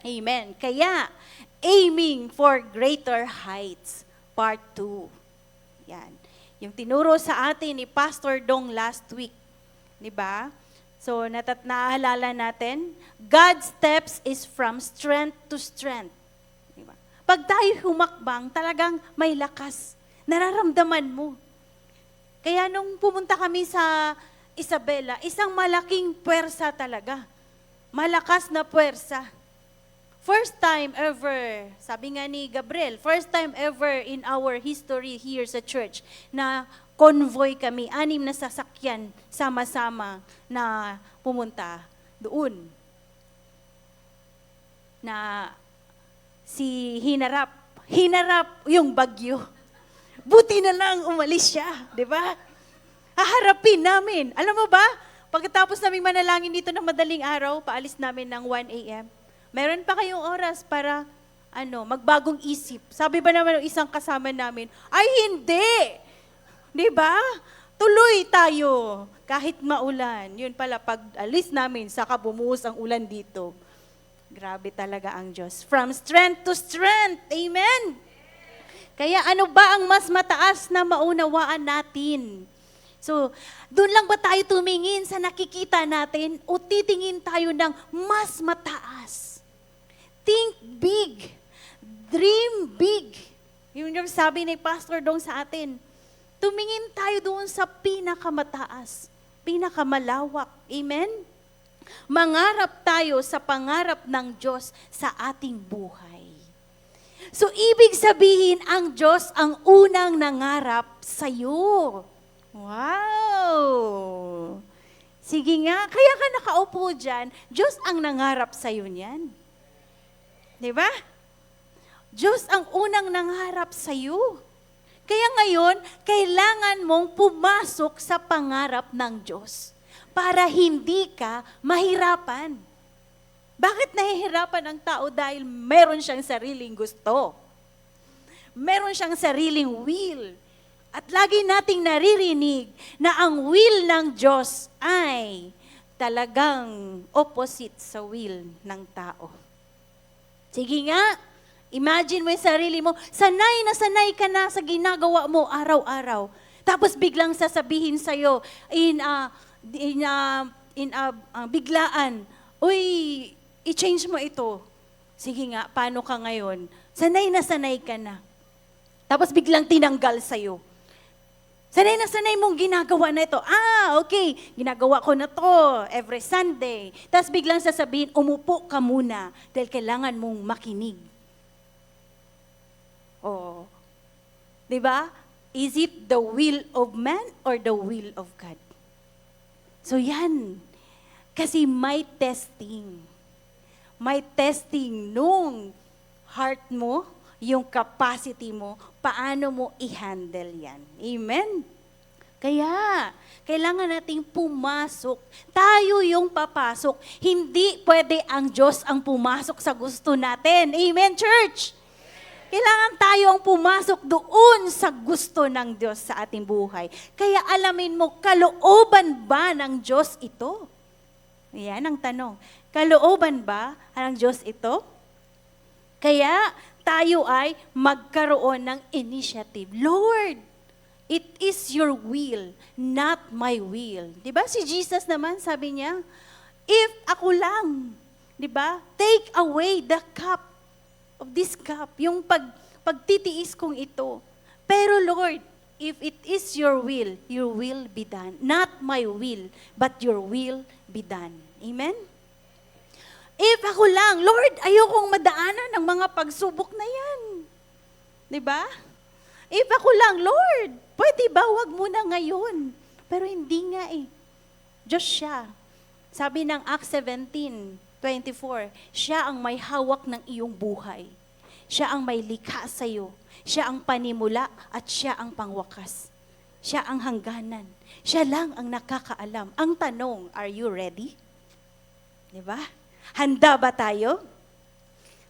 Amen. Kaya, aiming for greater heights, part 2. Yan. Yung tinuro sa atin ni Pastor Dong last week. Di ba? So, naalala natin, God's steps is from strength to strength. Di ba? Pag tayo humakbang, talagang may lakas. Nararamdaman mo. Kaya nung pumunta kami sa Isabela, isang malaking puwersa talaga. Malakas na puwersa. First time ever, sabi nga ni Gabriel, first time ever in our history here sa church na convoy kami, 6 na sasakyan sama-sama na pumunta doon. Na hinarap yung bagyo. Buti na lang umalis siya, di ba? Haharapin namin. Alam mo ba, pagkatapos naming manalangin dito ng madaling araw, paalis namin ng 1 a.m., meron pa kayong oras para magbagong isip. Sabi ba naman ng isang kasama namin, ay hindi! Di ba? Tuloy tayo kahit maulan. Yun pala, pag alis namin, saka bumuhos ang ulan dito. Grabe talaga ang Diyos. From strength to strength. Amen? Kaya ano ba ang mas mataas na maunawaan natin? So, doon lang ba tayo tumingin sa nakikita natin o titingin tayo ng mas mataas? Think big. Dream big. Yun yung sabi ni Pastor Dong sa atin. Tumingin tayo doon sa pinakamataas, pinakamalawak. Amen? Mangarap tayo sa pangarap ng Diyos sa ating buhay. So, ibig sabihin, ang Diyos ang unang nangarap sa'yo. Wow! Sige nga, kaya ka nakaupo dyan, Diyos ang nangarap sa'yo niyan. Di ba? Diyos ang unang nangarap sa'yo. Kaya ngayon, kailangan mong pumasok sa pangarap ng Diyos para hindi ka mahirapan. Bakit nahihirapan ang tao? Dahil meron siyang sariling gusto. Meron siyang sariling will. At lagi nating naririnig na ang will ng Diyos ay talagang opposite sa will ng tao. Sige nga, imagine mo yung sarili mo, sanay na sanay ka na sa ginagawa mo araw-araw. Tapos biglang sasabihin sa'yo, biglaan, uy, i-change mo ito. Sige nga, paano ka ngayon? Sanay na sanay ka na. Tapos biglang tinanggal sa'yo. Sanay na sanay mong ginagawa na ito. Okay, ginagawa ko na to every Sunday. Tapos biglang sasabihin, umupo ka muna dahil kailangan mong makinig. Oh, di ba? Is it the will of man or the will of God? So yan. Kasi may testing. May testing nung heart mo, yung capacity mo, paano mo i-handle yan. Amen? Kaya, kailangan nating pumasok. Tayo yung papasok. Hindi pwede ang Diyos ang pumasok sa gusto natin. Amen, church? Kailangan tayo ang pumasok doon sa gusto ng Diyos sa ating buhay. Kaya alamin mo, kalooban ba ng Diyos ito? Yan ang tanong. Kalooban ba ng Diyos ito? Kaya, tayo ay magkaroon ng initiative. Lord, it is your will, not my will. Diba? Si Jesus naman, sabi niya, if ako lang, diba? Take away the cup of this cup, yung pagtitiis kong ito. Pero Lord, if it is your will be done. Not my will, but your will be done. Amen? If ako lang, Lord, ayokong madaanan ng mga pagsubok na yan. Diba? If ako lang, Lord, pwede ba wag mo na ngayon? Pero hindi nga eh. Diyos siya. Sabi ng Acts 17:24, siya ang may hawak ng iyong buhay. Siya ang may likha sa iyo. Siya ang panimula at siya ang pangwakas. Siya ang hangganan. Siya lang ang nakakaalam. Ang tanong, are you ready? Diba? Handa ba tayo?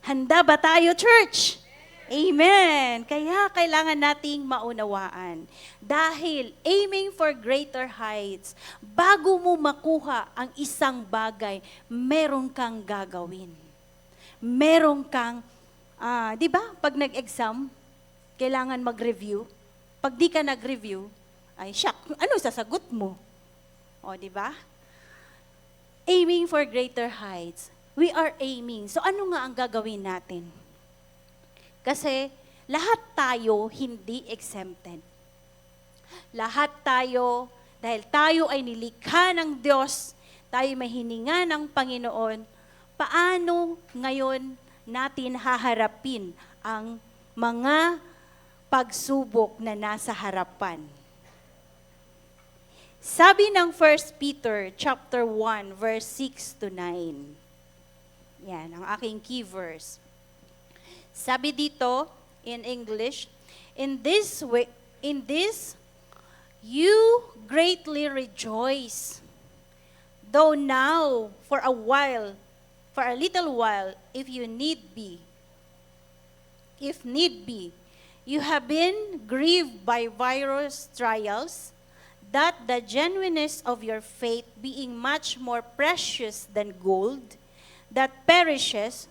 Handa ba tayo, church? Amen. Kaya kailangan nating maunawaan. Dahil aiming for greater heights, bago mo makuha ang isang bagay, meron kang gagawin. meron kang, di ba, pag nag-exam, kailangan mag-review. Pag di ka nag-review, ay, shock, ano sasagot mo? O, di ba? Aiming for greater heights. We are aiming. So, ano nga ang gagawin natin? Kasi, lahat tayo hindi exempted. Lahat tayo, dahil tayo ay nilikha ng Diyos, tayo may hininga ng Panginoon, paano ngayon natin haharapin ang mga pagsubok na nasa harapan? Sabi ng 1 Peter chapter 1 verse 6 to 9. Yan ang aking key verse. Sabi dito in English, in this you greatly rejoice, though now for a little while, if need be, you have been grieved by various trials, that the genuineness of your faith, being much more precious than gold, that perishes,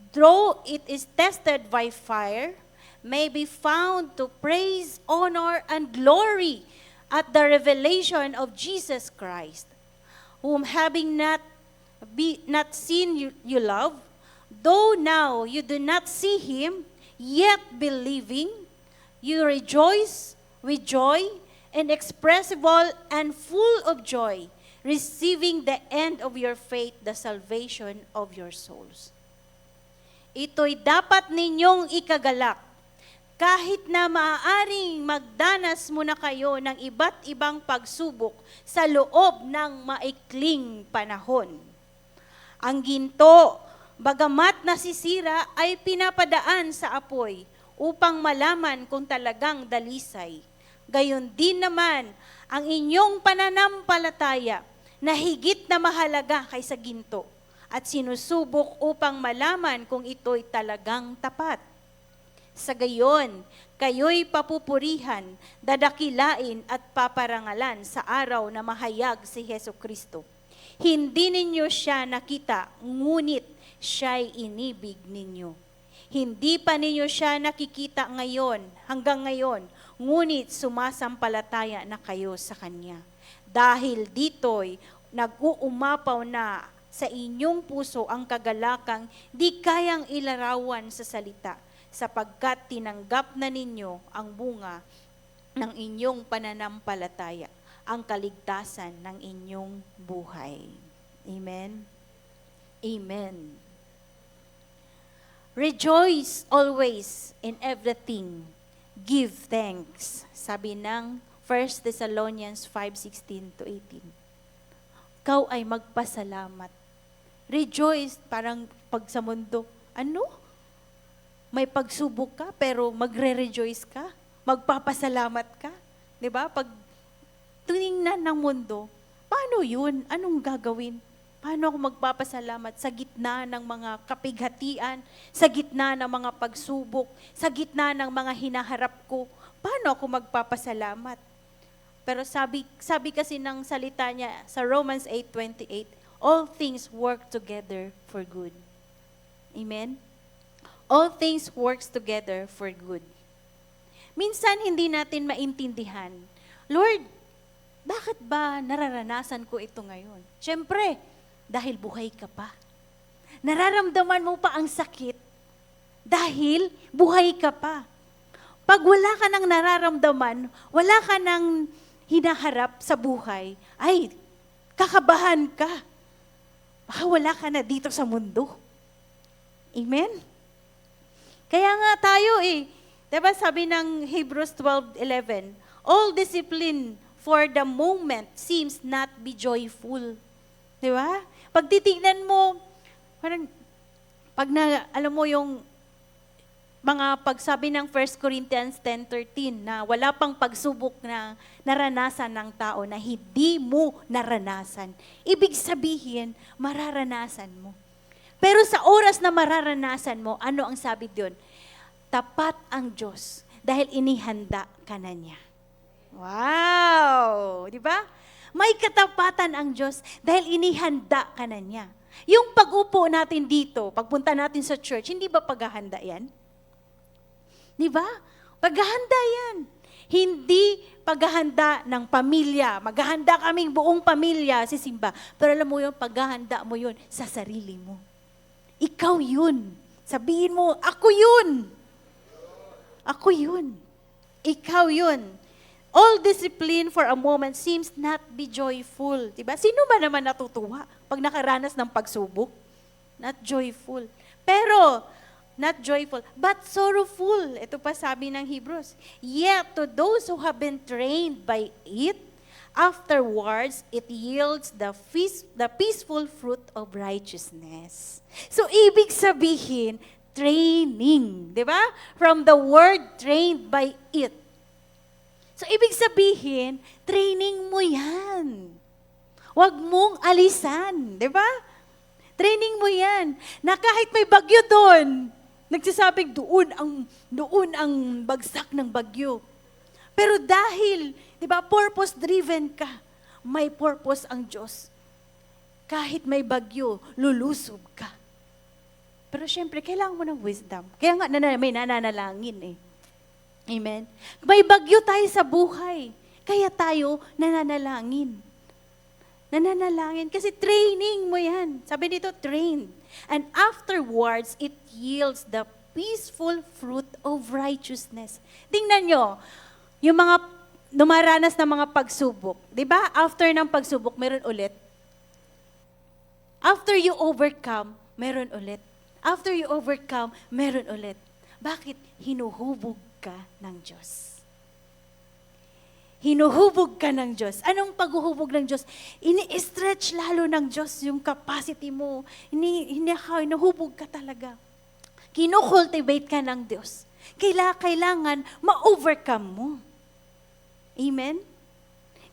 though it is tested by fire, may be found to praise, honor, and glory at the revelation of Jesus Christ, whom having not seen you love, though now you do not see him, yet believing, you rejoice with joy inexpressible and full of joy, receiving the end of your faith, the salvation of your souls. Ito'y dapat ninyong ikagalak, kahit na maaaring magdanas muna kayo ng iba't ibang pagsubok sa loob ng maikling panahon. Ang ginto, bagamat nasisira, ay pinapadaan sa apoy upang malaman kung talagang dalisay. Gayon din naman ang inyong pananampalataya na higit na mahalaga kaysa ginto at sinusubok upang malaman kung ito'y talagang tapat. Sa gayon, kayo'y papupurihan, dadakilain at paparangalan sa araw na mahayag si Hesukristo. Hindi ninyo siya nakita, ngunit siya'y inibig ninyo. Hindi pa ninyo siya nakikita ngayon, hanggang ngayon, ngunit sumasampalataya na kayo sa Kanya. Dahil dito'y nag-uumapaw na sa inyong puso ang kagalakang di kayang ilarawan sa salita, sapagkat tinanggap na ninyo ang bunga ng inyong pananampalataya, ang kaligtasan ng inyong buhay. Amen? Amen. Rejoice always in everything. Give thanks. Sabi ng 1 Thessalonians 5:16 to 18. Ikaw ay magpasalamat. Rejoice, parang pag sa mundo, ano? May pagsubok ka, pero magre-rejoice ka. Magpapasalamat ka. Diba? Pag tuningnan ng mundo, paano yun? Anong gagawin? Paano ako magpapasalamat sa gitna ng mga kapighatian, sa gitna ng mga pagsubok, sa gitna ng mga hinaharap ko? Paano ako magpapasalamat? Pero sabi kasi ng salita niya sa Romans 8:28, all things work together for good. Amen? All things works together for good. Minsan hindi natin maintindihan, Lord, bakit ba nararanasan ko ito ngayon? Siyempre, dahil buhay ka pa. Nararamdaman mo pa ang sakit dahil buhay ka pa. Pag wala ka nang nararamdaman, wala ka nang hinaharap sa buhay, ay, kakabahan ka. Baka wala ka na dito sa mundo. Amen? Kaya nga tayo diba sabi ng Hebrews 12:11, all discipline for the moment seems not be joyful. Diba? Pag titignan mo, parang, alam mo yung mga pagsabi ng 1 Corinthians 10:13 na wala pang pagsubok na naranasan ng tao na hindi mo naranasan. Ibig sabihin, mararanasan mo. Pero sa oras na mararanasan mo, ano ang sabi doon? Tapat ang Diyos dahil inihanda ka na niya. Wow! Di ba? May katapatan ang Diyos dahil inihanda ka na niya. Yung pag-upo natin dito, pagpunta natin sa church, hindi ba paghahanda yan? Di ba? Paghahanda yan. Hindi paghahanda ng pamilya. Maghahanda kaming buong pamilya si Simba. Pero alam mo yun, paghahanda mo yun sa sarili mo. Ikaw yun. Sabihin mo, ako yun. Ako yun. Ikaw yun. All discipline for a moment seems not be joyful. Diba? Sino ba naman natutuwa pag nakaranas ng pagsubok? Not joyful. Pero, not joyful, but sorrowful. Ito pa sabi ng Hebrews. Yet to those who have been trained by it, afterwards, it yields the peaceful fruit of righteousness. So, ibig sabihin, training. Diba? From the word trained by it. So, ibig sabihin, training mo yan. Huwag mong alisan, di ba? Training mo yan. Na kahit may bagyo doon, nagsasabing doon ang bagsak ng bagyo. Pero dahil, di ba, purpose-driven ka, may purpose ang Diyos. Kahit may bagyo, lulusob ka. Pero syempre, kailangan mo ng wisdom. Kaya nga, may nananalangin eh. Amen? May bagyo tayo sa buhay. Kaya tayo nananalangin. Nananalangin. Kasi training mo yan. Sabi dito, trained. And afterwards, it yields the peaceful fruit of righteousness. Tingnan nyo, yung mga dumaranas ng mga pagsubok. Di ba? After ng pagsubok, meron ulit. After you overcome, meron ulit. After you overcome, meron ulit. Bakit? Hinuhubog ka ng Diyos. Hinuhubog ka ng Diyos. Anong paghuhubog ng Diyos? Ini-stretch lalo ng Diyos yung capacity mo. Hinuhubog ka talaga. Kino-cultivate ka ng Diyos. Kailangan ma-overcome mo. Amen?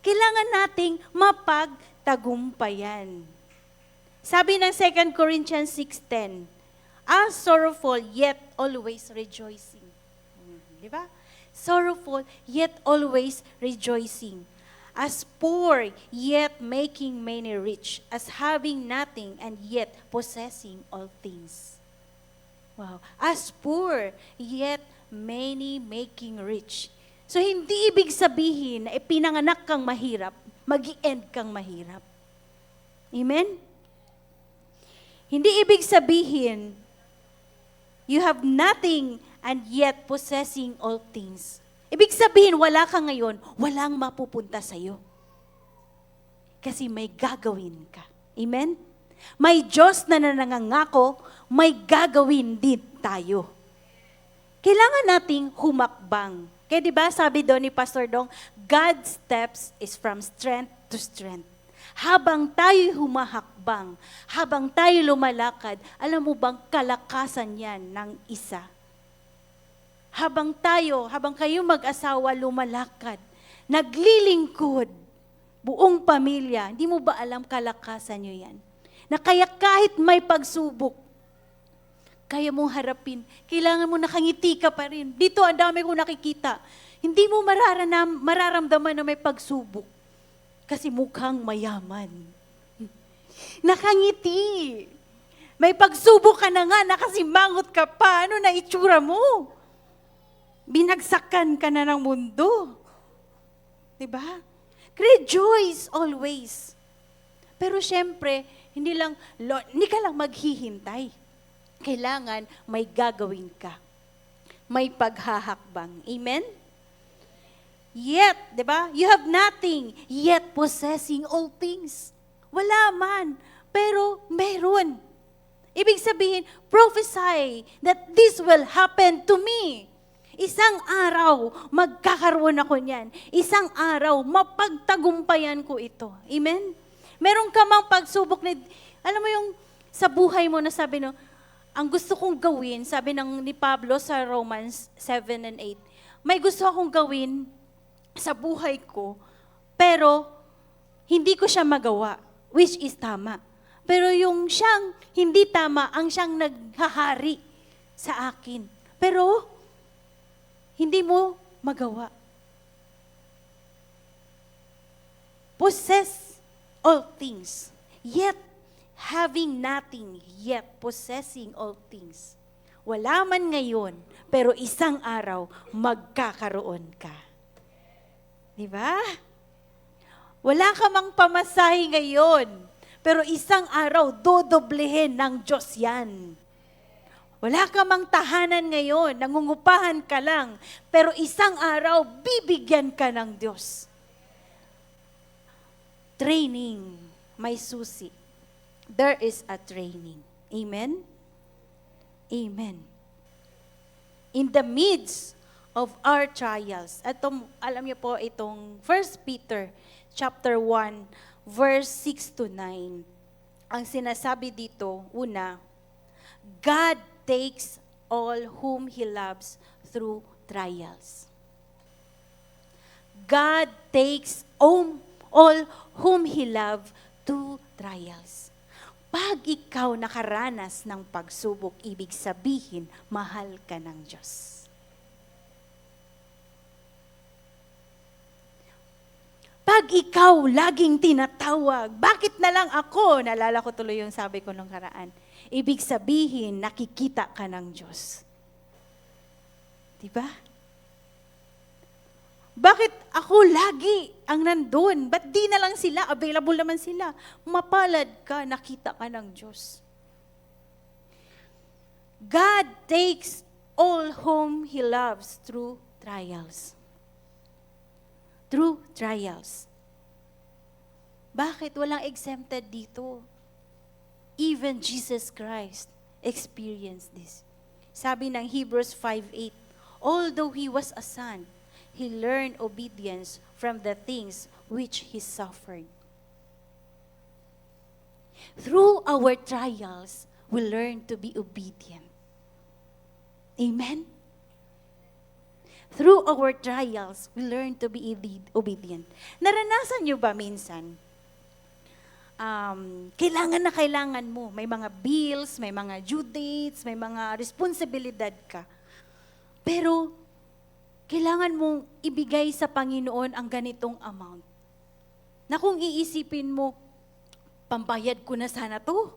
Kailangan nating mapagtagumpayan. Sabi ng 2 Corinthians 6:10, as sorrowful yet always rejoicing. Di ba? Sorrowful, yet always rejoicing. As poor, yet making many rich. As having nothing, and yet possessing all things. Wow. As poor, yet many making rich. So, hindi ibig sabihin na ipinanganak kang mahirap, mag-i-end kang mahirap. Amen? Hindi ibig sabihin, you have nothing and yet possessing all things. Ibig sabihin, wala ka ngayon, walang mapupunta sa'yo. Kasi may gagawin ka. Amen? May Diyos na nangangako, may gagawin din tayo. Kailangan nating humakbang. Kaya diba sabi doon ni Pastor Dong, God's steps is from strength to strength. Habang tayo humahakbang, habang tayo lumalakad, alam mo bang kalakasan yan ng isa? Habang kayo mag-asawa lumalakad, naglilingkod, buong pamilya, hindi mo ba alam kalakasan nyo yan? Na kaya kahit may pagsubok, kaya mong harapin, kailangan mo nakangiti ka pa rin. Dito, ang dami kong nakikita. Hindi mo mararamdaman na may pagsubok. Kasi mukhang mayaman. Nakangiti. May pagsubok ka na nga, nakasimangot ka pa. Ano na itsura mo? Binagsakan ka na ng mundo. Diba? Rejoice always. Pero syempre, hindi ka lang maghihintay. Kailangan may gagawin ka. May paghahakbang. Amen? Yet, diba? You have nothing, yet possessing all things. Wala man, pero meron. Ibig sabihin, prophesy that this will happen to me. Isang araw, magkakaroon ako niyan. Isang araw, mapagtagumpayan ko ito. Amen? Meron ka mang pagsubok na, alam mo yung sa buhay mo na sabi no, ang gusto kong gawin, sabi ni Pablo sa Romans 7 and 8, may gusto akong gawin sa buhay ko, pero hindi ko siya magawa, which is tama. Pero yung siyang hindi tama, ang siyang naghahari sa akin. Pero, hindi mo magawa. Possess all things, yet having nothing, yet possessing all things. Wala man ngayon, pero isang araw, magkakaroon ka. Di ba? Wala ka mang pamasahe ngayon, pero isang araw, dodoblehin ng Diyos yan. Wala ka mang tahanan ngayon, nangungupahan ka lang, pero isang araw, bibigyan ka ng Diyos. Training, may susi. There is a training. Amen? Amen. In the midst of our trials, alam niyo po itong 1 Peter chapter 1, verse 6 to 9. Ang sinasabi dito, una, God takes all whom He loves through trials. God takes all whom He loves through trials. Pag ikaw nakaranas ng pagsubok, ibig sabihin, mahal ka ng Diyos. Pag ikaw laging tinatawag, bakit na lang ako? Naalala ko tuloy yung sabi ko nung karaan. Ibig sabihin, nakikita ka ng Diyos. Diba? Bakit ako lagi ang nandun? Ba't di na lang sila? Available naman sila. Mapalad ka, nakita ka ng Diyos. God takes all whom He loves through trials. Through trials. Bakit walang exempted dito? Even Jesus Christ experienced this. Sabi ng Hebrews 5:8, although He was a son, He learned obedience from the things which He suffered. Through our trials, we learn to be obedient. Amen? Through our trials, we learn to be obedient. Naranasan niyo ba minsan? Kailangan mo. May mga bills, may mga due dates, may mga responsibilidad ka. Pero, kailangan mong ibigay sa Panginoon ang ganitong amount. Na kung iisipin mo, pambayad ko na sana to,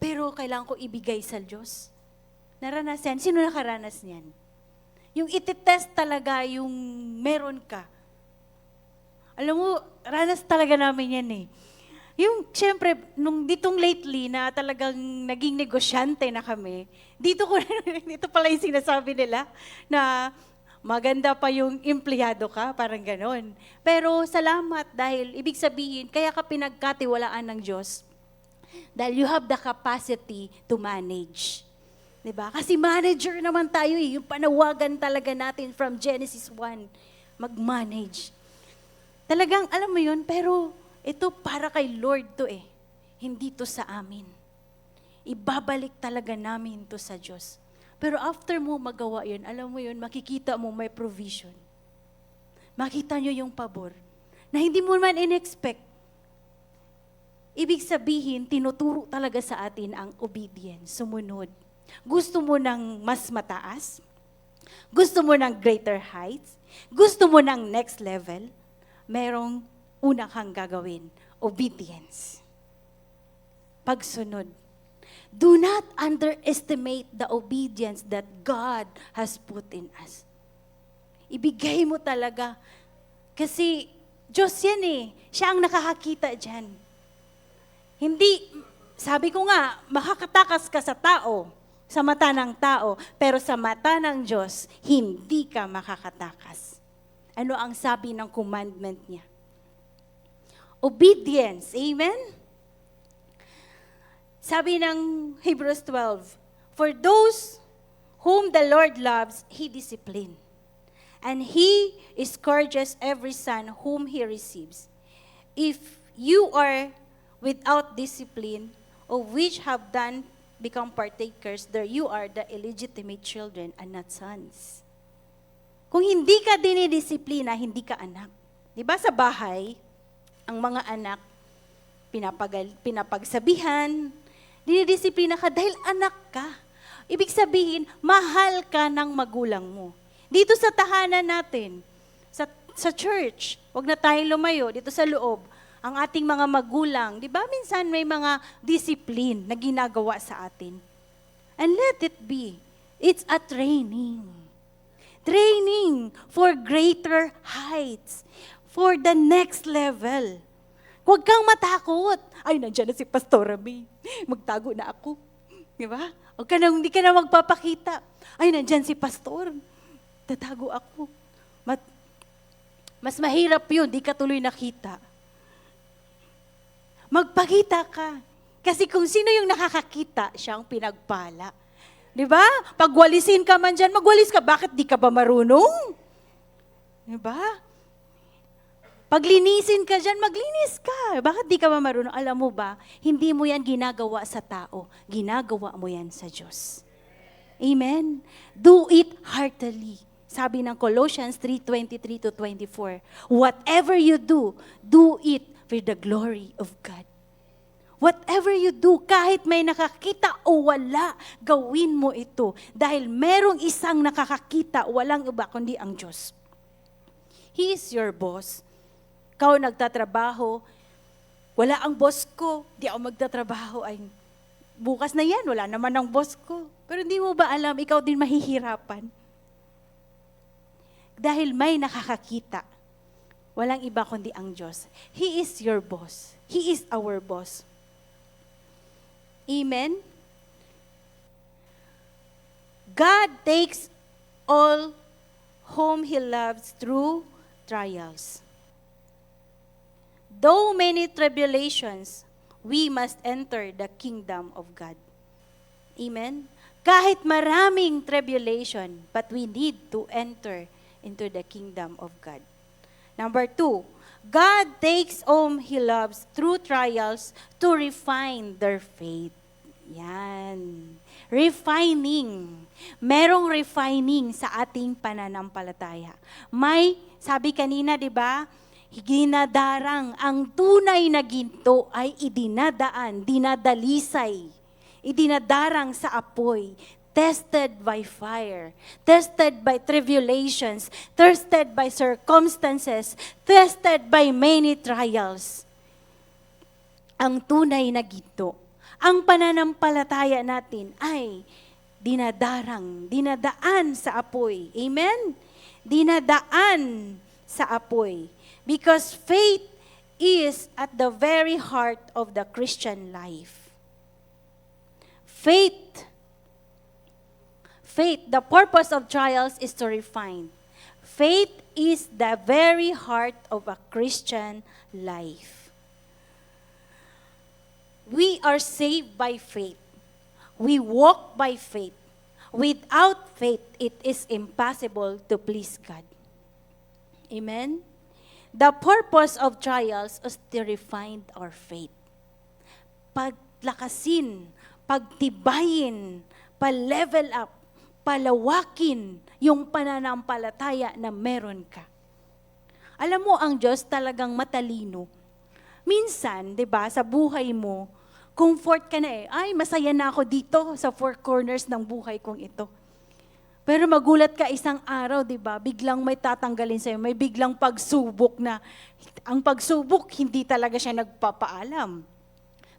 pero kailangan ko ibigay sa Diyos. Naranasan? Sino nakaranas niyan? Yung ititest talaga yung meron ka. Alam mo, ranas talaga namin yan eh. Yung, syempre, nung ditong lately na talagang naging negosyante na kami, dito pala yung sinasabi nila na maganda pa yung empleyado ka, parang ganon. Pero salamat dahil ibig sabihin, kaya ka pinagkatiwalaan ng Diyos dahil you have the capacity to manage. Diba? Kasi manager naman tayo eh. Yung panawagan talaga natin from Genesis 1, mag-manage. Talagang, alam mo yun, pero ito para kay Lord to eh. Hindi to sa amin. Ibabalik talaga namin to sa Diyos. Pero after mo magawa yun, alam mo yun, makikita mo may provision. Makita nyo yung pabor na hindi mo man in-expect. Ibig sabihin, tinuturo talaga sa atin ang obedience, sumunod. Gusto mo ng mas mataas? Gusto mo ng greater heights? Gusto mo ng next level? Merong una kang gagawin, obedience. Pagsunod. Do not underestimate the obedience that God has put in us. Ibigay mo talaga. Kasi Diyos yan eh. Siya ang nakakakita dyan. Hindi, sabi ko nga, makakatakas ka sa tao, sa mata ng tao, pero sa mata ng Diyos, hindi ka makakatakas. Ano ang sabi ng commandment niya? Obedience. Amen? Sabi ng Hebrews 12, for those whom the Lord loves, He disciplines. And He scourges every son whom He receives. If you are without discipline, of which have done become partakers, there you are the illegitimate children and not sons. Kung hindi ka dinidisiplina, hindi ka anak. Diba sa bahay, ang mga anak, pinapagsabihan, dinidisiplina ka dahil anak ka. Ibig sabihin, mahal ka ng magulang mo. Dito sa tahanan natin, sa church, wag na tayong lumayo, dito sa loob, ang ating mga magulang, di ba minsan may mga discipline na ginagawa sa atin. And let it be. It's a training. Training for greater heights. For the next level. Huwag kang matakot. Ay, nandiyan na si Pastora May. Magtago na ako. Di ba? Hindi ka na magpapakita. Ay, nandiyan si Pastor. Tatago ako. Mas mahirap yun, di ka tuloy nakita. Magpakita ka. Kasi kung sino yung nakakakita, siya ang pinagpala. Di ba? Pagwalisin ka man dyan, magwalis ka. Bakit di ka ba marunong? Di ba? Paglinisin ka dyan, maglinis ka. Bakit di ka ba marunong? Alam mo ba, hindi mo yan ginagawa sa tao. Ginagawa mo yan sa Diyos. Amen? Do it heartily. Sabi ng Colossians 3:23-24, whatever you do it for the glory of God. Whatever you do, kahit may nakakita o wala, gawin mo ito. Dahil merong isang nakakakita, walang iba kundi ang Diyos. He is your boss. Ikaw nagtatrabaho, wala ang boss ko, di ako magtatrabaho, ay bukas na yan, wala naman ang boss ko. Pero hindi mo ba alam, ikaw din mahihirapan? Dahil may nakakakita, walang iba kundi ang Diyos. He is your boss. He is our boss. Amen? God takes all whom He loves through trials. Though many tribulations, we must enter the kingdom of God. Amen? Kahit maraming tribulation, but we need to enter into the kingdom of God. Number 2, God takes whom He loves through trials to refine their faith. Yan. Refining. Merong refining sa ating pananampalataya. May, sabi kanina, di ba, ginadarang ang tunay na ginto ay idinadaan, dinadalisay, idinadarang sa apoy, tested by fire, tested by tribulations, tested by circumstances, tested by many trials. Ang tunay na ginto, ang pananampalataya natin ay dinadaan sa apoy. Amen? Dinadaan sa apoy. Because faith is at the very heart of the Christian life. Faith, the purpose of trials is to refine. Faith is the very heart of a Christian life. We are saved by faith. We walk by faith. Without faith, it is impossible to please God. Amen? The purpose of trials is to refine our faith. Paglakasin, pagtibayin, pa-level up, palawakin yung pananampalataya na meron ka. Alam mo, ang Diyos talagang matalino. Minsan, 'di ba, sa buhay mo, comfort ka na eh. Ay, masaya na ako dito sa four corners ng buhay kong ito. Pero magulat ka isang araw, 'di ba? Biglang may tatanggalin sa'yo, may biglang pagsubok na ang pagsubok hindi talaga siya nagpapaalam.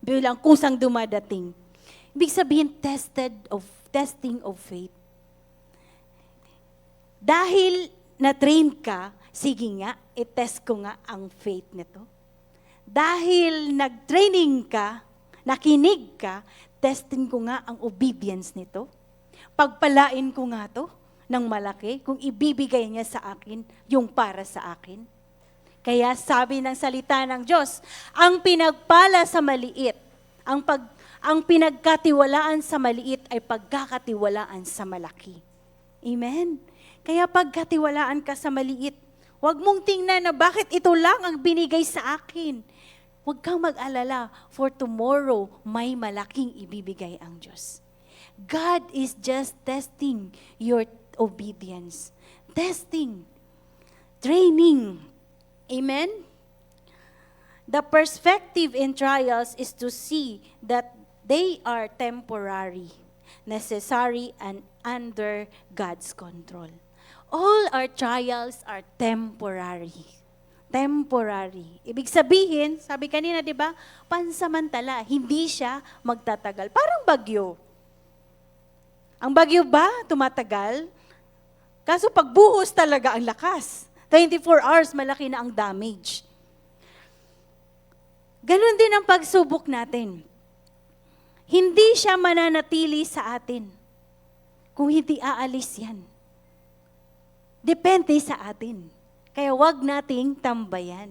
Bilang kusang dumadating. Ibig sabihin testing of faith. Dahil na-train ka, sige nga, i-test ko nga ang faith nito. Dahil nag-training ka, nakinig ka, testing ko nga ang obedience nito. Pagpalain ko nga to ng malaki kung ibibigay niya sa akin yung para sa akin. Kaya sabi ng salita ng Diyos, ang pinagpala sa maliit, ang pinagkatiwalaan sa maliit ay pagkakatiwalaan sa malaki. Amen? Kaya pagkatiwalaan ka sa maliit, huwag mong tingnan na bakit ito lang ang binigay sa akin. Huwag kang mag-alala, for tomorrow, may malaking ibibigay ang Diyos. God is just testing your obedience. Testing. Training. Amen? The perspective in trials is to see that they are temporary, necessary, and under God's control. All our trials are temporary. temporary. Ibig sabihin, sabi kanina, di ba, pansamantala, hindi siya magtatagal. Parang bagyo. Ang bagyo ba, tumatagal? Kaso pagbuhos talaga ang lakas. 24 hours, malaki na ang damage. Ganon din ang pagsubok natin. Hindi siya mananatili sa atin kung hindi aalis yan. Depende sa atin. Kaya wag nating tambayan.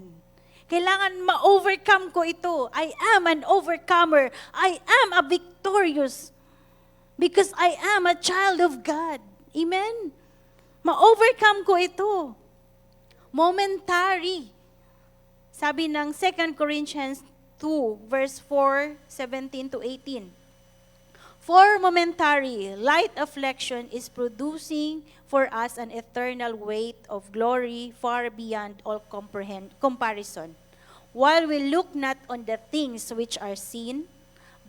Kailangan ma-overcome ko ito. I am an overcomer. I am a victorious. Because I am a child of God. Amen? Ma-overcome ko ito. Momentary. Sabi ng 2 Corinthians 2, verse 4, 17 to 18. For momentary, light affliction is producing for us an eternal weight of glory far beyond all comparison. While we look not on the things which are seen,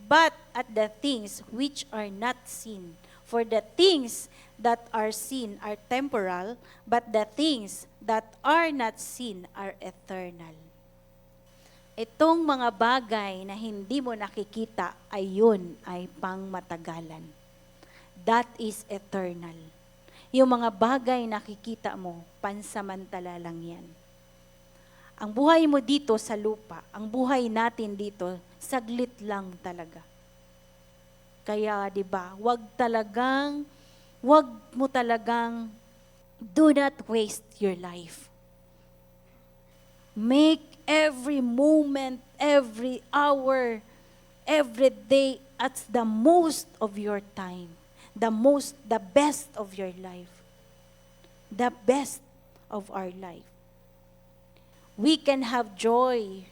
but at the things which are not seen. For the things that are seen are temporal, but the things that are not seen are eternal. Itong mga bagay na hindi mo nakikita, ayun ay pangmatagalan. That is eternal. Yung mga bagay na nakikita mo, pansamantala lang yan. Ang buhay mo dito sa lupa, ang buhay natin dito, saglit lang talaga. Kaya, di ba, wag mo talagang, do not waste your life. Make every moment, every hour, every day at the most of your time. The best of your life. The best of our life. We can have joy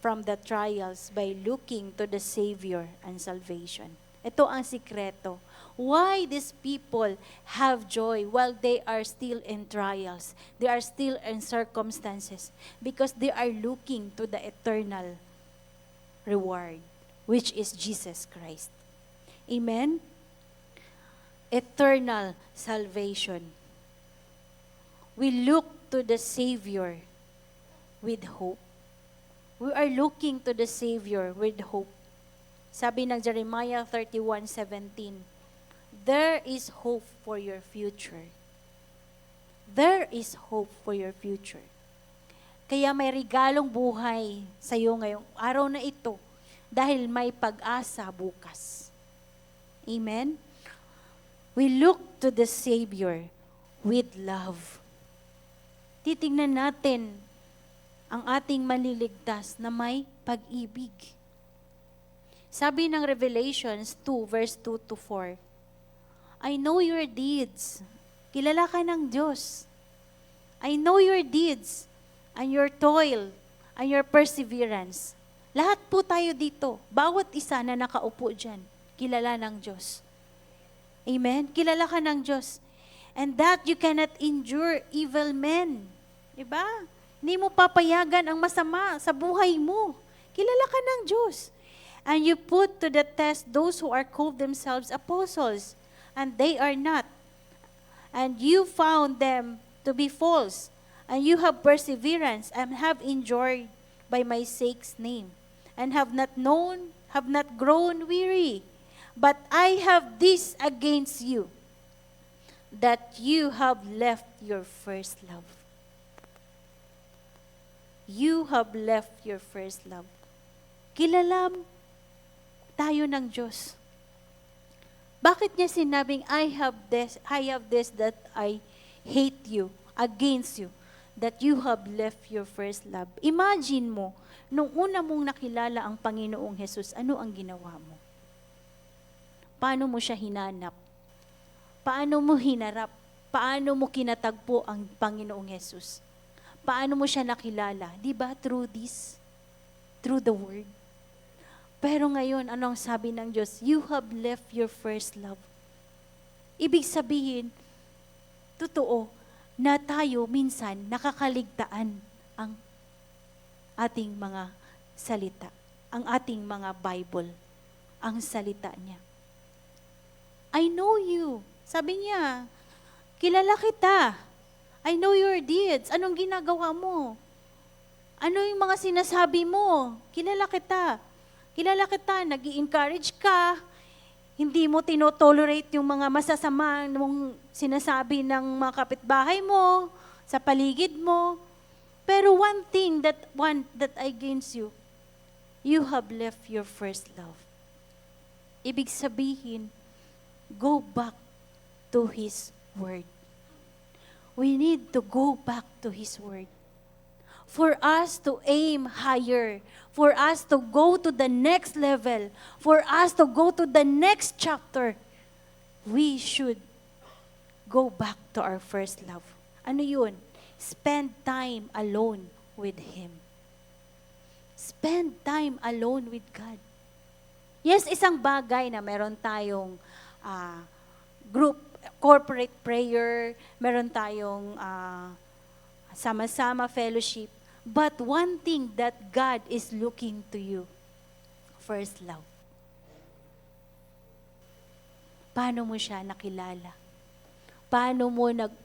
from the trials by looking to the Savior and salvation. Ito ang sikreto. Why these people have joy while they are still in trials? They are still in circumstances because they are looking to the eternal reward, which is Jesus Christ. Amen? Eternal salvation. We look to the Savior with hope. We are looking to the Savior with hope. Sabi ng Jeremiah 31:17, there is hope for your future. There is hope for your future. Kaya may regalong buhay sa iyo ngayong araw na ito dahil may pag-asa bukas. Amen? We look to the Savior with love. Titingnan natin ang ating maliligtas na may pag-ibig. Sabi ng Revelations 2, verse 2 to 4, I know your deeds. Kilala ka ng Diyos. I know your deeds and your toil and your perseverance. Lahat po tayo dito, bawat isa na nakaupo dyan, kilala ng Diyos. Amen? Kilala ka ng Diyos. And that you cannot endure evil men. Diba? Hindi mo papayagan ang masama sa buhay mo. Kilala ka ng Diyos. And you put to the test those who are called themselves apostles, and they are not. And you found them to be false, and you have perseverance, and have enjoyed by my sake's name, and have not grown weary. But I have this against you, that you have left your first love. You have left your first love. Kilala tayo ng Diyos. Bakit niya sinabing, I have this that I hate you, against you, that you have left your first love. Imagine mo, nung una mong nakilala ang Panginoong Hesus, ano ang ginawa mo? Paano mo siya hinanap? Paano mo hinarap? Paano mo kinatagpo ang Panginoong Hesus? Paano mo siya nakilala? Diba? Through this. Through the Word. Pero ngayon, anong sabi ng Diyos? You have left your first love. Ibig sabihin, totoo, na tayo minsan nakakaligtaan ang ating mga salita, ang ating mga Bible, ang salita niya. I know you. Sabi niya, kilala kita. I know your deeds. Anong ginagawa mo? Ano yung mga sinasabi mo? Kilala kita. Kilala kita, nag-i-encourage ka. Hindi mo tinotolerate yung mga masasama mong sinasabi ng mga kapitbahay mo, sa paligid mo. Pero one thing that against you, you have left your first love. Ibig sabihin, go back to His Word. We need to go back to His Word. For us to aim higher, for us to go to the next level, for us to go to the next chapter, we should go back to our first love. Ano yun? Spend time alone with Him. Spend time alone with God. Yes, isang bagay na meron tayong group, corporate prayer, meron tayong sama-sama fellowship. But one thing that God is looking to you, first love. Paano mo siya nakilala? Paano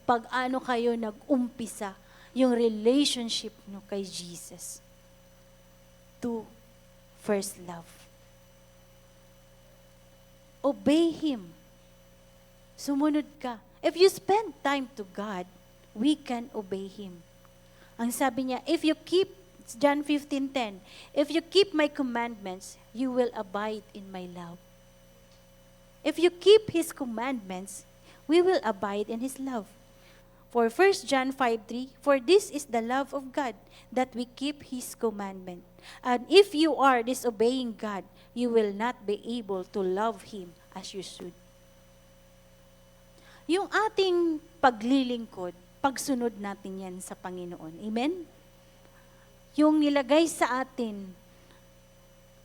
pag-ano kayo nag-umpisa yung relationship no kay Jesus? To first love. Obey Him. Sumunod ka. If you spend time to God, we can obey Him. Ang sabi niya, if you keep, John 15:10, if you keep my commandments, you will abide in my love. If you keep His commandments, we will abide in His love. For 1 John 5:3, for this is the love of God, that we keep His commandment. And if you are disobeying God, you will not be able to love Him as you should. Yung ating paglilingkod, pagsunod natin yan sa Panginoon. Amen? Yung nilagay sa atin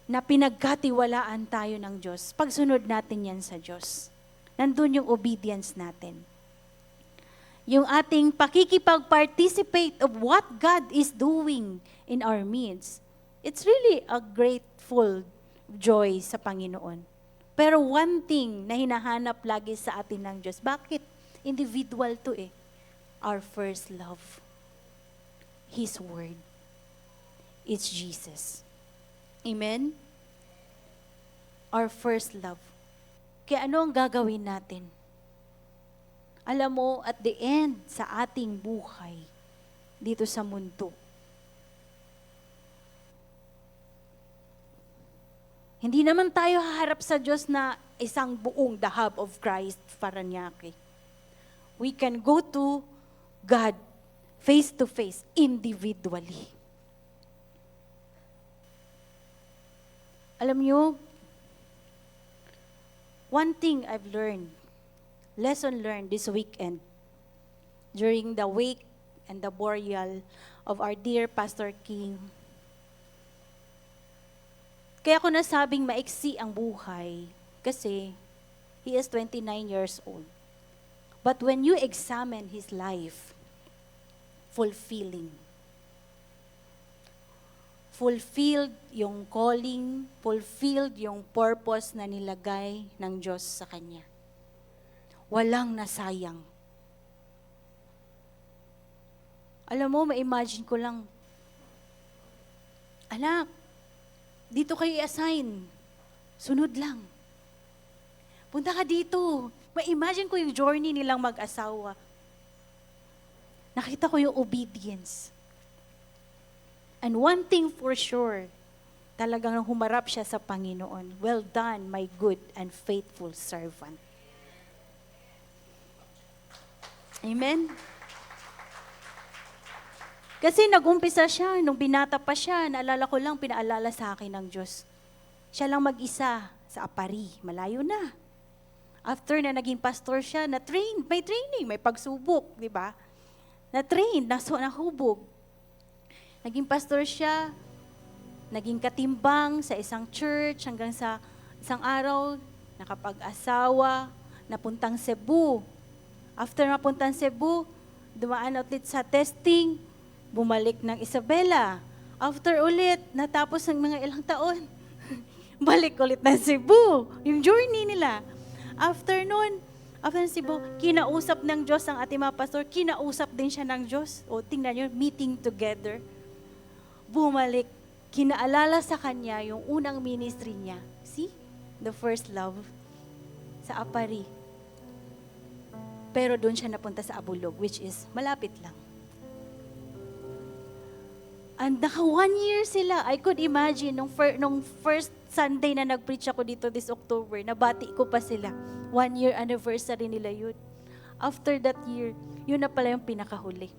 na pinagkatiwalaan tayo ng Diyos, pagsunod natin yan sa Diyos. Nandun yung obedience natin. Yung ating pakikipag-participate of what God is doing in our midst, it's really a grateful joy sa Panginoon. Pero one thing na hinahanap lagi sa atin ng Diyos, bakit? Individual to eh. Our first love. His Word. It's Jesus. Amen? Our first love. Kaya ano ang gagawin natin? Alam mo, at the end sa ating buhay, dito sa mundo, hindi naman tayo haharap sa Diyos na isang buong the hub of Christ, Paranaque. We can go to God face to face, individually. Alam niyo, one thing I've learned, lesson learned this weekend, during the wake and the burial of our dear Pastor King. Kaya ko nasabing maiksi ang buhay kasi he is 29 years old. But when you examine his life, fulfilling. Fulfilled yung calling, fulfilled yung purpose na nilagay ng Diyos sa kanya. Walang nasayang. Alam mo, ma-imagine ko lang, anak, dito kayo i-assign. Sunod lang. Punta ka dito. Ma-imagine ko yung journey nilang mag-asawa. Nakita ko yung obedience. And one thing for sure, talagang humarap siya sa Panginoon. Well done, my good and faithful servant. Amen? Kasi nag-umpisa siya, nung binata pa siya, naalala ko lang, pinaalala sa akin ng Diyos. Siya lang mag-isa sa Apari, malayo na. After na naging pastor siya, na-train, may training, may pagsubok, di ba? Na-train, nahubog. Naging pastor siya, naging katimbang sa isang church, hanggang sa isang araw, nakapag-asawa, napuntang Cebu. After napuntang Cebu, dumaan ulit sa testing, bumalik ng Isabela. After ulit, natapos ng mga ilang taon, balik ulit ng Cebu, yung journey nila. After nun, after Cebu, kinausap ng Diyos ang ating mga pastor, kinausap din siya ng Diyos. O tingnan nyo, meeting together. bumalik, kinaalala sa kanya yung unang ministry niya. See? The first love sa Apari. Pero doon siya napunta sa Abulog, which is malapit lang. And naka 1 year sila. I could imagine, nung first Sunday na nag-preach ako dito this October, nabati ko pa sila. 1 year anniversary nila yun. After that year, yun na pala yung pinakahuli.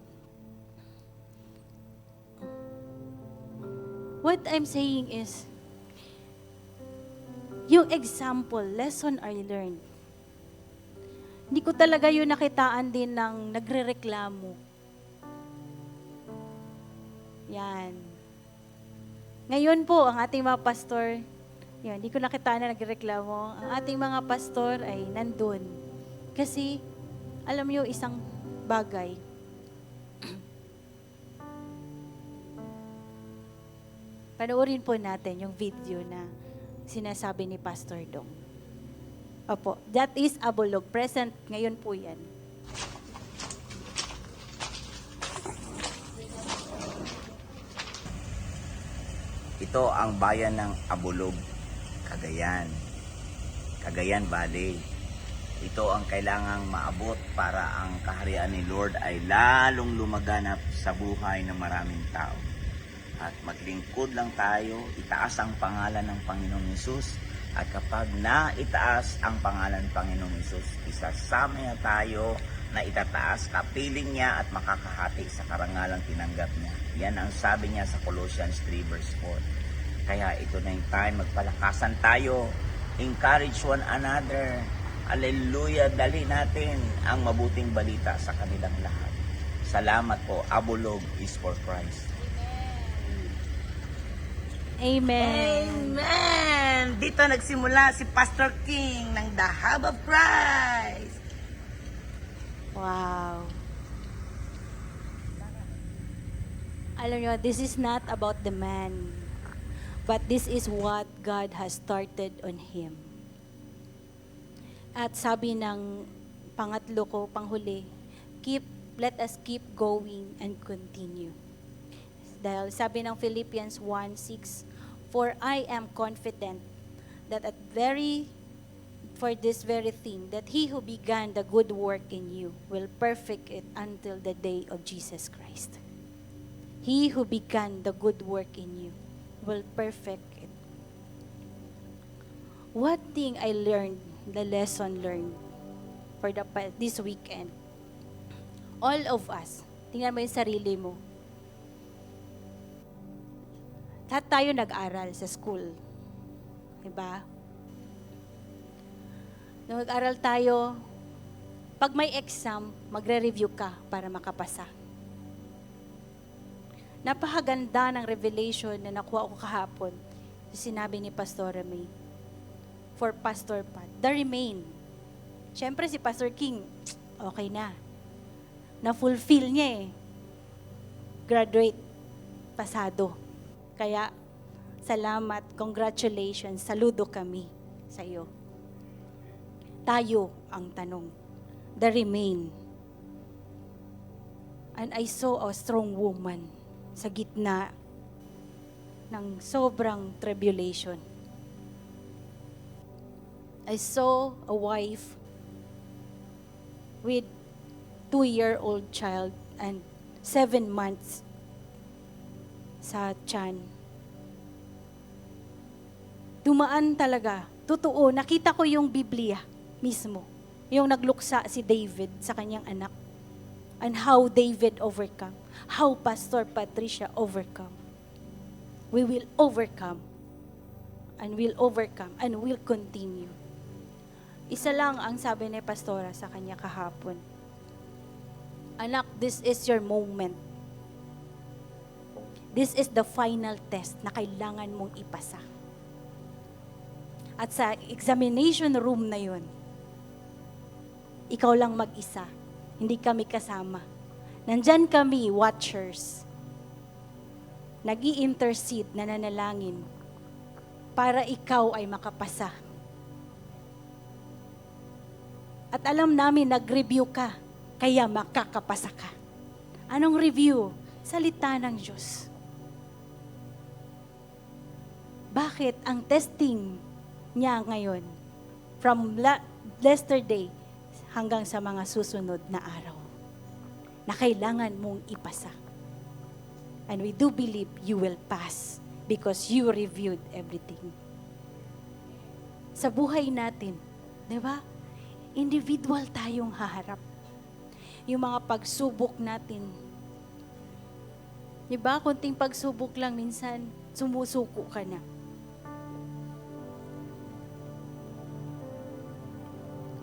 What I'm saying is, yung example, lesson I learned, hindi ko talaga yun nakitaan din ng nagre-reklamo. Yan. Ngayon po, ang ating mga pastor, yun, hindi ko nakitaan na nagre-reklamo. Ang ating mga pastor ay nandun. Kasi, alam niyo, isang bagay, panoorin po natin yung video na sinasabi ni Pastor Dong. Opo, that is Abulog. Present ngayon po yan. Ito ang bayan ng Abulog, Cagayan. Cagayan Valley. Ito ang kailangang maabot para ang kaharian ni Lord ay lalong lumaganap sa buhay ng maraming tao. At maglingkod lang tayo, itaas ang pangalan ng Panginoong Hesus. At kapag naitaas ang pangalan ng Panginoong Hesus, isasama niya tayo na itataas, kapiling niya at makakahati sa karangalang tinanggap niya. Yan ang sabi niya sa Colossians 3 verse 4. Kaya ito na yung time, magpalakasan tayo, encourage one another. Hallelujah, dali natin ang mabuting balita sa kanilang lahat. Salamat po, Abulog is for Christ. Amen. Amen! Dito nagsimula si Pastor King ng The Hub of Christ. Wow. Alam nyo, this is not about the man, but this is what God has started on him. At sabi ng pangatlo ko, panghuli, let us keep going and continue. Dahil sabi ng Philippians 1:6, for I am confident that for this very thing, that he who began the good work in you will perfect it until the day of Jesus Christ. He who began the good work in you will perfect it. What thing I learned, the lesson learned for this weekend, all of us, tingnan mo yung sarili mo. Lahat tayo nag-aral sa school. Diba? Nung nag-aral tayo, pag may exam, magre-review ka para makapasa. Napakaganda ng revelation na nakuha ko kahapon. Sinabi ni Pastor May, for Pastor Pat, the remain. Siyempre si Pastor King, okay na. Na-fulfill niya eh. Graduate. Pasado. Kaya, salamat, congratulations, saludo kami sa iyo. Tayo ang tanong. The remain. And I saw a strong woman sa gitna ng sobrang tribulation. I saw a wife with 2-year-old child and 7 months sa tiyan. Dumaan talaga. Totoo, nakita ko yung Biblia mismo. Yung nagluksa si David sa kanyang anak. And how David overcome. How Pastor Patricia overcome. We will overcome. And we'll overcome. And we'll continue. Isa lang ang sabi ni Pastora sa kanya kahapon. Anak, this is your moment. This is the final test na kailangan mong ipasa. At sa examination room na yun, ikaw lang mag-isa. Hindi kami kasama. Nandyan kami, watchers. Nag-i-intercede, nananalangin para ikaw ay makapasa. At alam namin, nag-review ka, kaya makakapasa ka. Anong review? Salita ng Diyos. Bakit ang testing niya ngayon, from yesterday hanggang sa mga susunod na araw, na kailangan mong ipasa. And we do believe you will pass because you reviewed everything. Sa buhay natin, di ba? Individual tayong haharap. Yung mga pagsubok natin. Di ba? Kunting pagsubok lang, minsan sumusuko ka na.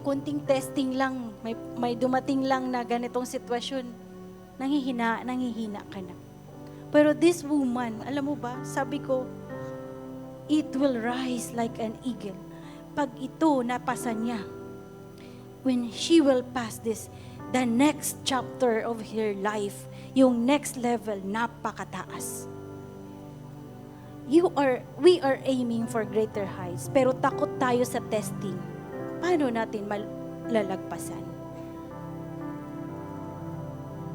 Kunting testing lang, may dumating lang na ganitong sitwasyon, nanghihina ka na. Pero this woman, alam mo ba, sabi ko, it will rise like an eagle. Pag ito napasa niya, when she will pass this, the next chapter of her life, yung next level, napakataas. We are aiming for greater heights, pero takot tayo sa testing. Paano natin malalagpasan?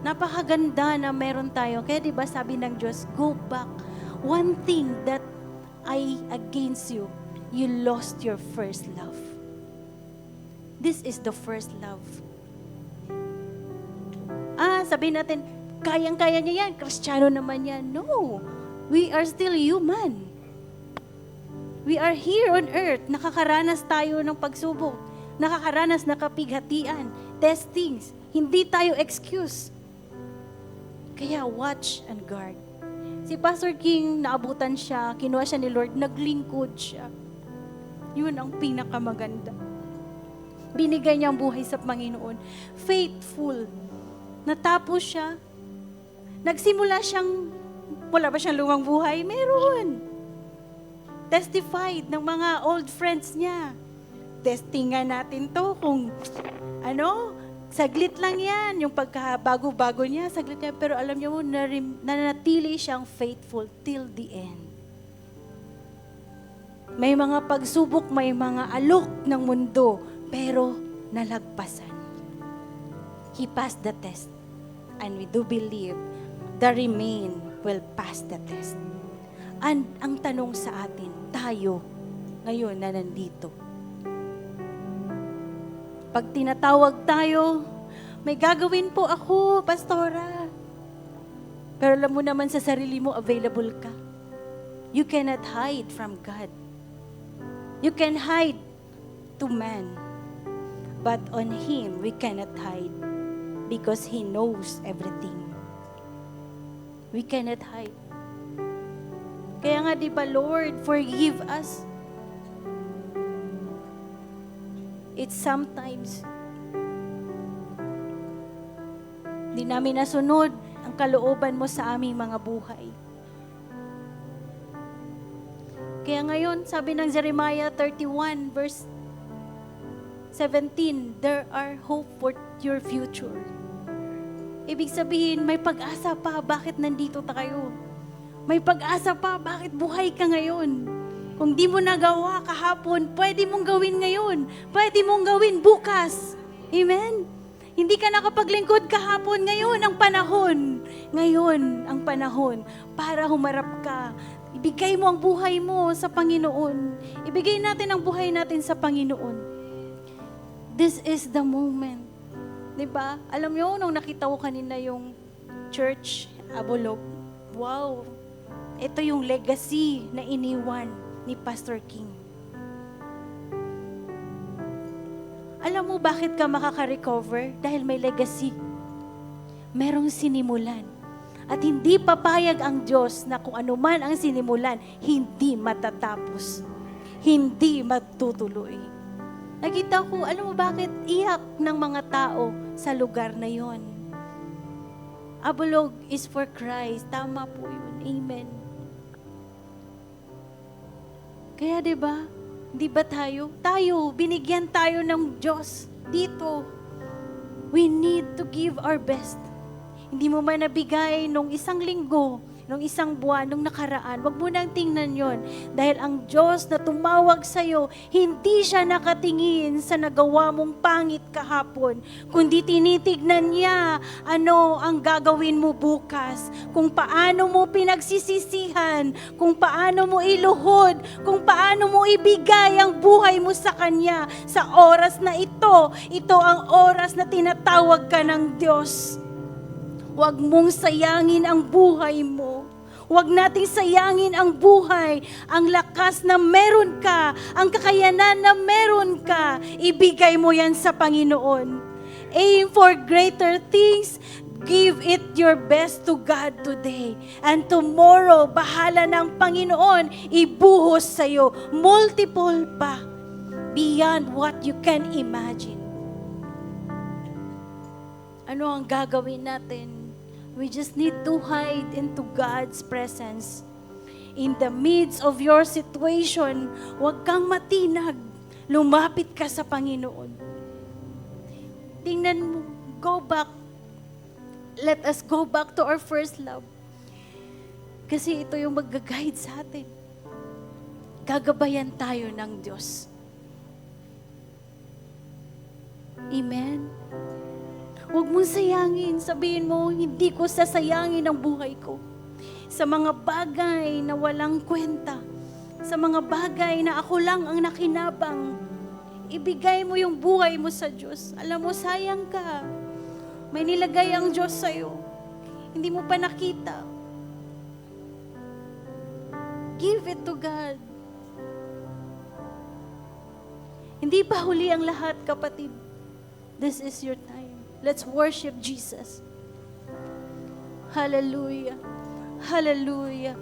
Napakaganda na meron tayo. Kaya diba sabi ng Diyos, go back. One thing that I against you, you lost your first love. This is the first love. Sabihin natin, kayang-kaya niya yan, Kristiyano naman yan. No, we are still human. We are here on earth. Nakakaranas tayo ng pagsubok. Nakakaranas na kapighatian, testings. Hindi tayo excuse. Kaya watch and guard. Si Pastor King, naabutan siya, kinuha siya ni Lord, naglingkod siya. Yun ang pinakamaganda. Binigay niya ang buhay sa Panginoon. Faithful. Natapos siya. Nagsimula siyang, wala ba siyang lumang buhay? Meron. Testified ng mga old friends niya. Testingan natin to kung saglit lang yan. Yung pagkabago-bago niya, saglit niya. Pero alam niyo mo, nanatili siyang faithful till the end. May mga pagsubok, may mga alok ng mundo, pero nalagpasan. He passed the test. And we do believe the remain will pass the test. And ang tanong sa atin, tayo, ngayon na nandito, pag tinatawag tayo, may gagawin po ako, pastora. Pero alam mo naman sa sarili mo, available ka. You cannot hide from God. You can hide to man. But on Him, we cannot hide because He knows everything. We cannot hide. Kaya nga, di ba, Lord, forgive us. It's sometimes di namin nasunod ang kalooban mo sa aming mga buhay. Kaya ngayon, sabi ng Jeremiah 31 verse 17, there are hope for your future. Ibig sabihin, may pag-asa pa, bakit nandito tayo? May pag-asa pa, bakit buhay ka ngayon? Kung di mo nagawa kahapon, pwede mong gawin ngayon. Pwede mong gawin bukas. Amen? Hindi ka nakapaglingkod kahapon, ngayon ang panahon. Ngayon ang panahon para humarap ka. Ibigay mo ang buhay mo sa Panginoon. Ibigay natin ang buhay natin sa Panginoon. This is the moment. Diba? Alam niyo, nung nakita ko kanina yung church, Abulog, wow, ito yung legacy na iniwan ni Pastor King. Alam mo bakit ka makaka-recover? Dahil may legacy. Merong sinimulan. At hindi papayag ang Diyos na kung ano man ang sinimulan, hindi matatapos. Hindi magtutuloy. Nakita ko, alam mo bakit iyak ng mga tao sa lugar na yon? Abulog is for Christ. Tama po yun. Amen. Kaya 'di ba? Di ba tayo, binigyan tayo ng Diyos dito. We need to give our best. Hindi mo man nabigay nung isang linggo, nung isang buwan, nung nakaraan, wag mo nang tingnan yon. Dahil ang Diyos na tumawag sa'yo, hindi siya nakatingin sa nagawa mong pangit kahapon, kundi tinitignan niya ano ang gagawin mo bukas, kung paano mo pinagsisisihan, kung paano mo iluhod, kung paano mo ibigay ang buhay mo sa Kanya sa oras na ito. Ito ang oras na tinatawag ka ng Diyos. Huwag mong sayangin ang buhay mo. Huwag nating sayangin ang buhay, ang lakas na meron ka, ang kakayanan na meron ka. Ibigay mo yan sa Panginoon. Aim for greater things. Give it your best to God today. And tomorrow, bahala ng Panginoon ibuhos sa'yo multiple pa beyond what you can imagine. Ano ang gagawin natin? We just need to hide into God's presence. In the midst of your situation, huwag kang matinag. Lumapit ka sa Panginoon. Tingnan mo, go back. Let us go back to our first love. Kasi ito yung mag-guide sa atin. Gagabayan tayo ng Diyos. Amen? Huwag mong sayangin. Sabihin mo, hindi ko sasayangin ang buhay ko. Sa mga bagay na walang kwenta. Sa mga bagay na ako lang ang nakinabang. Ibigay mo yung buhay mo sa Diyos. Alam mo, sayang ka. May nilagay ang Diyos sa'yo. Hindi mo pa nakita. Give it to God. Hindi pa huli ang lahat, kapatid. This is your time. Let's worship Jesus. Hallelujah. Hallelujah.